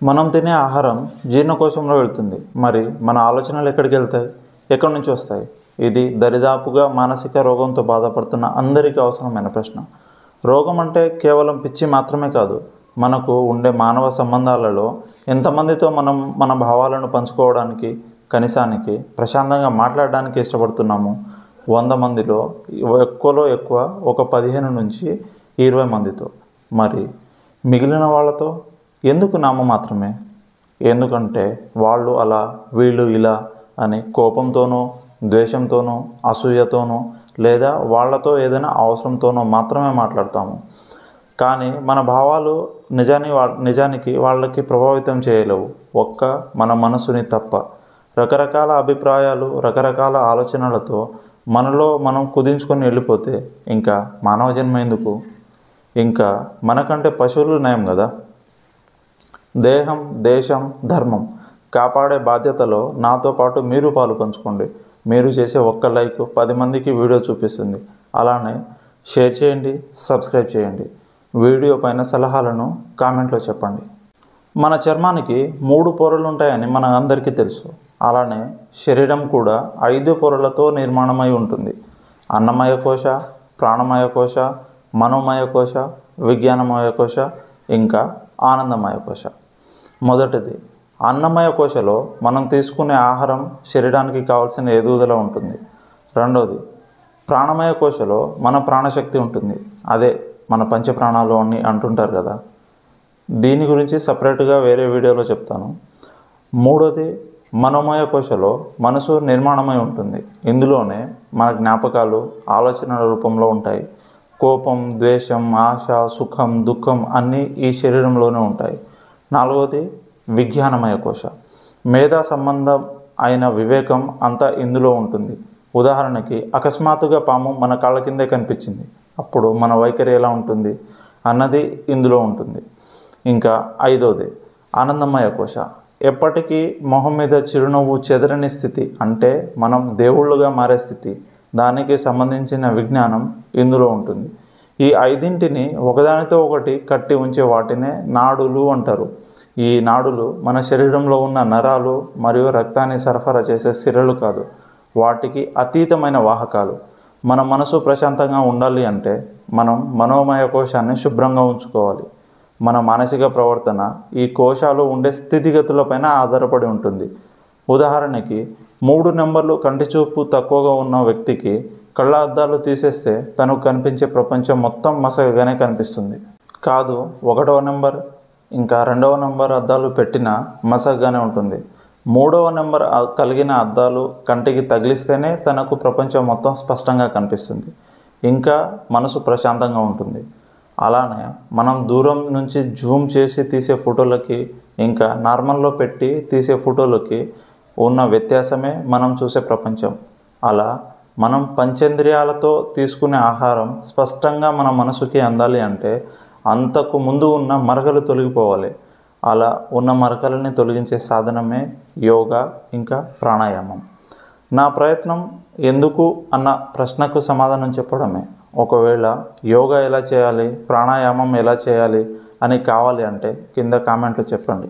మనం తినే ఆహారం జీర్ణకోశంలో వెళ్తుంది. మరి మన ఆలోచనలు ఎక్కడికి వెళ్తాయి? ఎక్కడి నుంచి వస్తాయి? ఇది దరిదాపుగా మానసిక రోగంతో బాధపడుతున్న అందరికీ అవసరమైన ప్రశ్న. రోగం అంటే కేవలం పిచ్చి మాత్రమే కాదు. మనకు ఉండే మానవ సంబంధాలలో ఎంతమందితో మనం మన భావాలను పంచుకోవడానికి, కనీసానికి ప్రశాంతంగా మాట్లాడడానికి ఇష్టపడుతున్నాము? 100 మందిలో ఎక్కువలో ఎక్కువ ఒక 15 నుంచి 20 మందితో. మరి మిగిలిన వాళ్ళతో ఎందుకు నామమాత్రమే? ఎందుకంటే వాళ్ళు అలా, వీళ్ళు ఇలా అని కోపంతోనో, ద్వేషంతోనో, అసూయతోనో లేదా వాళ్ళతో ఏదైనా అవసరంతోనో మాత్రమే మాట్లాడతాము. కానీ మన భావాలు నిజానికి వాళ్ళకి ప్రభావితం చేయలేవు, ఒక్క మన మనసుని తప్ప. రకరకాల అభిప్రాయాలు, రకరకాల ఆలోచనలతో మనలో మనం కుదించుకొని వెళ్ళిపోతే ఇంకా మానవ జన్మ ఎందుకు? ఇంకా మనకంటే పశువులు నయం కదా. దేహం, దేశం, ధర్మం కాపాడే బాధ్యతలో నాతో పాటు మీరు పాలు పంచుకోండి. మీరు చేసే ఒక్క లైక్ 10 మందికి వీడియో చూపిస్తుంది. అలానే షేర్ చేయండి, సబ్స్క్రైబ్ చేయండి. వీడియో పైన సలహాలను కామెంట్లో చెప్పండి. మన చర్మానికి 3 పొరలు ఉంటాయని మన అందరికీ తెలుసు. అలానే శరీరం కూడా 5 పొరలతో నిర్మాణమై ఉంటుంది. అన్నమయ కోశ, ప్రాణమయ కోశ, మనోమయ కోశ, విజ్ఞానమయ కోశ, ఇంకా ఆనందమయ కోశ. మొదటిది అన్నమయ కోశలో మనం తీసుకునే ఆహారం శరీరానికి కావాల్సిన ఎదుగుదల ఉంటుంది. రెండోది ప్రాణమయ కోశలో మన ప్రాణశక్తి ఉంటుంది. అదే మన పంచప్రాణాలు అని అంటుంటారు కదా. దీని గురించి సపరేట్గా వేరే వీడియోలో చెప్తాను. మూడోది మనోమయ కోశలో మనసు నిర్మాణమై ఉంటుంది. ఇందులోనే మన జ్ఞాపకాలు ఆలోచనల రూపంలో ఉంటాయి. కోపం, ద్వేషం, ఆశ, సుఖం, దుఃఖం అన్నీ ఈ శరీరంలోనే ఉంటాయి. నాలుగోది విజ్ఞానమయ కోశ. మేధా సంబంధం అయిన వివేకం అంతా ఇందులో ఉంటుంది. ఉదాహరణకి అకస్మాత్తుగా పాము మన కాళ్ళ కిందే కనిపించింది, అప్పుడు మన వైఖరి ఎలా ఉంటుంది అన్నది ఇందులో ఉంటుంది. ఇంకా ఐదోది ఆనందమయ కోశ. ఎప్పటికీ మొహం మీద చిరునవ్వు చెదరని స్థితి, అంటే మనం దేవుళ్ళుగా మారే స్థితి. దానికి సంబంధించిన విజ్ఞానం ఇందులో ఉంటుంది. ఈ 5ంటిని ఒకదానితో ఒకటి కట్టి ఉంచే వాటినే నాడులు అంటారు. ఈ నాడులు మన శరీరంలో ఉన్న నరాలు మరియు రక్తాన్ని సరఫరా చేసే సిరలు కాదు, వాటికి అతీతమైన వాహకాలు. మన మనసు ప్రశాంతంగా ఉండాలి అంటే మనం మనోమయ కోశాన్ని శుభ్రంగా ఉంచుకోవాలి. మన మానసిక ప్రవర్తన ఈ కోశాలు ఉండే స్థితిగతులపైన ఆధారపడి ఉంటుంది. ఉదాహరణకి 3 నెంబర్లు కంటి చూపు తక్కువగా ఉన్న వ్యక్తికి కళ్ళ అద్దాలు తీసేస్తే తనకు కనిపించే ప్రపంచం మొత్తం మసకగానే కనిపిస్తుంది. కాదు 1వ నెంబర్ ఇంకా 2వ నెంబర్ అద్దాలు పెట్టినా మసకగానే ఉంటుంది. 3వ నెంబర్ కలిగిన అద్దాలు కంటికి తగిలిస్తేనే తనకు ప్రపంచం మొత్తం స్పష్టంగా కనిపిస్తుంది, ఇంకా మనసు ప్రశాంతంగా ఉంటుంది. అలానే మనం దూరం నుంచి జూమ్ చేసి తీసే ఫోటోలకి ఇంకా నార్మల్లో పెట్టి తీసే ఫోటోలకి ఉన్న వ్యత్యాసమే మనం చూసే ప్రపంచం. అలా మనం పంచేంద్రియాలతో తీసుకునే ఆహారం స్పష్టంగా మన మనసుకి అందాలి అంటే అంతకు ముందు ఉన్న మరకలు తొలగిపోవాలి. అలా ఉన్న మరకలని తొలగించే సాధనమే యోగా ఇంకా ప్రాణాయామం. నా ప్రయత్నం ఎందుకు అన్న ప్రశ్నకు సమాధానం చెప్పడమే. ఒకవేళ యోగా ఎలా చేయాలి, ప్రాణాయామం ఎలా చేయాలి అని కావాలి అంటే కింద కామెంట్లో చెప్పండి.